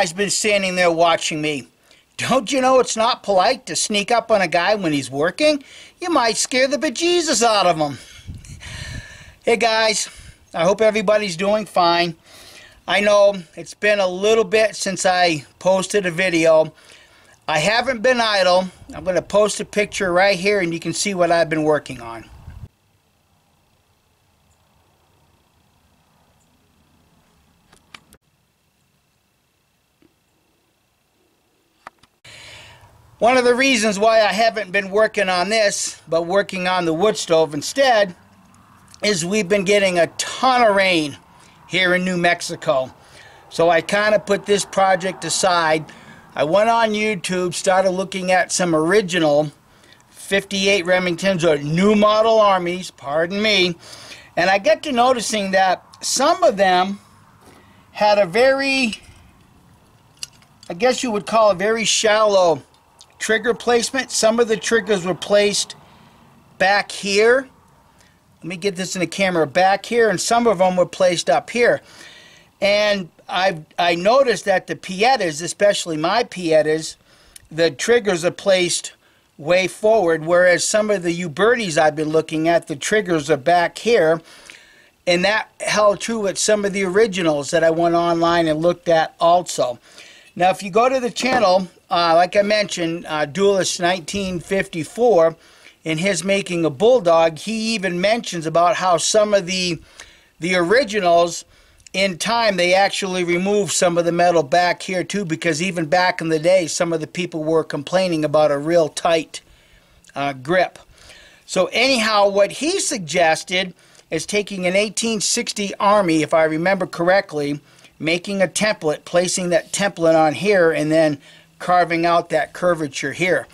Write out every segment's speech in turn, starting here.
guy's been standing there watching me. Don't you know it's not polite to sneak up on a guy when he's working? You might scare the bejesus out of him. Hey guys, I hope everybody's doing fine. I know it's been a little bit since I posted a video. I haven't been idle. I'm going to post a picture right here and you can see what I've been working on. One of the reasons why I haven't been working on this, but working on the wood stove instead, is we've been getting a ton of rain here in New Mexico. So I kind of put this project aside. I went on YouTube, started looking at some original 58 Remingtons or new model Armies, pardon me, and I got to noticing that some of them had a very, I guess you would call a very shallow trigger placement. Some of the triggers were placed back here. Let me get this in the camera, back here, and some of them were placed up here. And I noticed that the Piettas, especially my Piettas, the triggers are placed way forward, whereas some of the Ubertis I've been looking at, the triggers are back here. And that held true with some of the originals that I went online and looked at also. Now, if you go to the channel, like I mentioned, Duelist 1954, in his making a Bulldog, he even mentions about how some of the originals, in time, they actually removed some of the metal back here too, because even back in the day, some of the people were complaining about a real tight grip. So anyhow, what he suggested is taking an 1860 Army, if I remember correctly, making a template, placing that template on here, and then carving out that curvature here.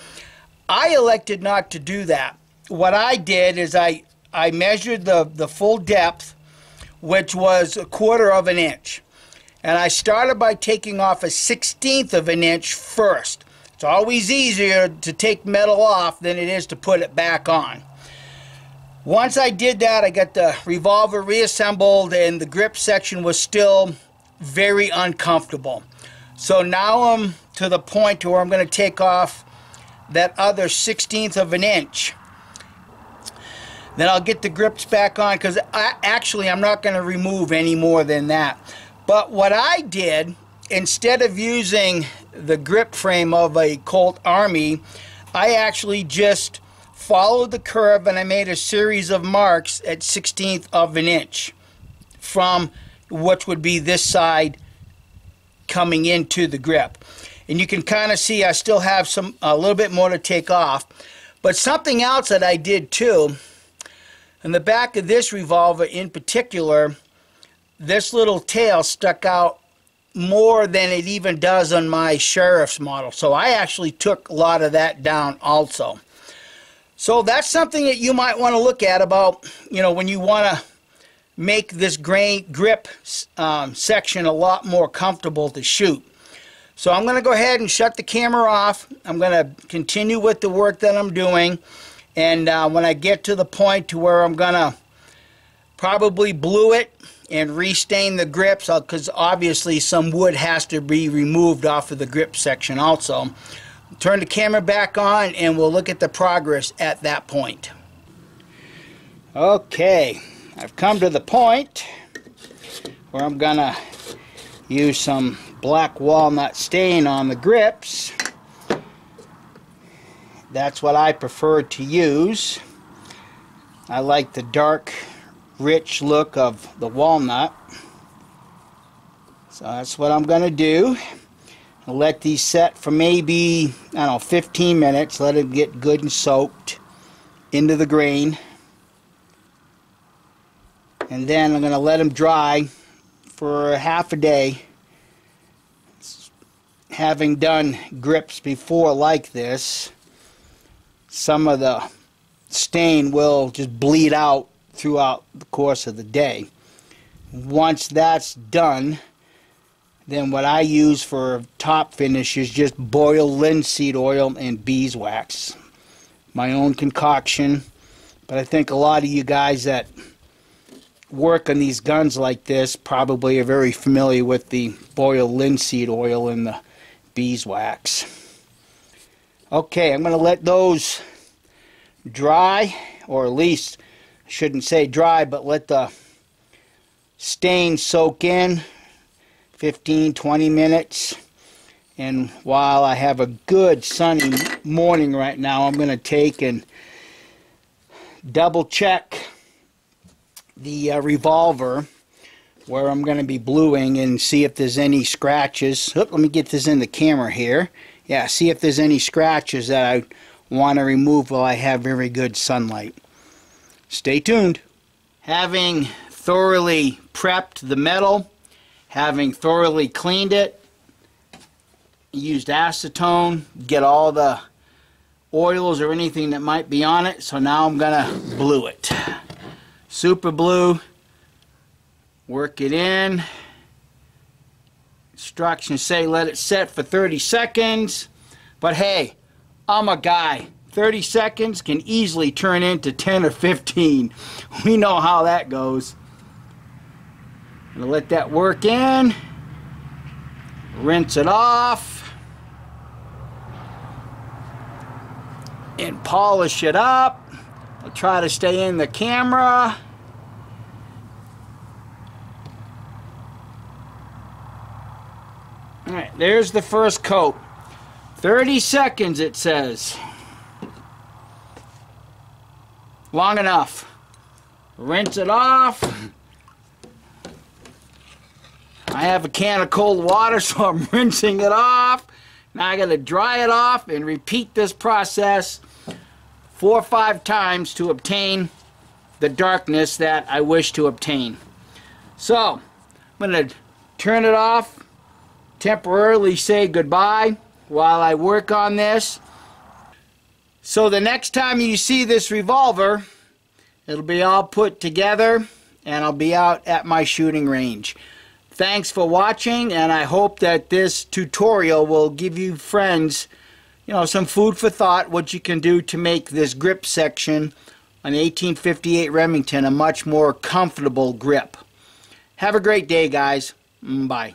I elected not to do that. What I did is I measured the full depth, which was 1/4 of an inch. And I started by taking off 1/16 of an inch first. It's always easier to take metal off than it is to put it back on. Once I did that, I got the revolver reassembled and the grip section was still very uncomfortable. So now I'm to the point where I'm going to take off that other 1/16 of an inch. Then I'll get the grips back on, because I'm not going to remove any more than that. But what I did, instead of using the grip frame of a Colt Army, I actually just followed the curve and I made a series of marks at 1/16 of an inch from which would be this side coming into the grip. And you can kind of see I still have a little bit more to take off. But something else that I did too, in the back of this revolver in particular, this little tail stuck out more than it even does on my Sheriff's model. So I actually took a lot of that down also. So that's something that you might want to look at about, you know, when you want to make this grip section a lot more comfortable to shoot. So I'm going to go ahead and shut the camera off. I'm going to continue with the work that I'm doing. And when I get to the point to where I'm going to probably blue it and restain the grips, because obviously some wood has to be removed off of the grip section also. Turn the camera back on and we'll look at the progress at that point. Okay, I've come to the point where I'm going to use some black walnut stain on the grips. That's what I prefer to use. I like the dark, rich look of the walnut. So that's what I'm going to do. I'll let these set for maybe, I don't know, 15 minutes. Let it get good and soaked into the grain. And then I'm going to let them dry for half a day. Having done grips before like this, some of the stain will just bleed out throughout the course of the day. Once that's done, then what I use for top finish is just boiled linseed oil and beeswax. My own concoction, but I think a lot of you guys that work on these guns like this probably are very familiar with the boiled linseed oil and the beeswax. Okay, I'm going to let those dry, or at least I shouldn't say dry, but let the stain soak in 15-20 minutes. And while I have a good sunny morning right now, I'm going to take and double check the revolver where I'm going to be bluing and see if there's any scratches. Let me get this in the camera here. Yeah, see if there's any scratches that I want to remove while I have very good sunlight. Stay tuned. Having thoroughly prepped the metal, having thoroughly cleaned it, used acetone, get all the oils or anything that might be on it. So now I'm gonna blue it. Super blue. Work it in. Instructions say let it set for 30 seconds. But hey, I'm a guy. 30 seconds can easily turn into 10 or 15. We know how that goes. I'm gonna let that work in. Rinse it off. And polish it up. I'll try to stay in the camera. Alright, there's the first coat. 30 seconds it says. Long enough. Rinse it off. I have a can of cold water, so I'm rinsing it off. Now I got to dry it off and repeat this process 4 or 5 times to obtain the darkness that I wish to obtain. So, I'm going to turn it off, temporarily say goodbye while I work on this. So the next time you see this revolver, it'll be all put together and I'll be out at my shooting range. Thanks for watching, and I hope that this tutorial will give you friends, some food for thought, what you can do to make this grip section on the 1858 Remington a much more comfortable grip. Have a great day, guys. Bye.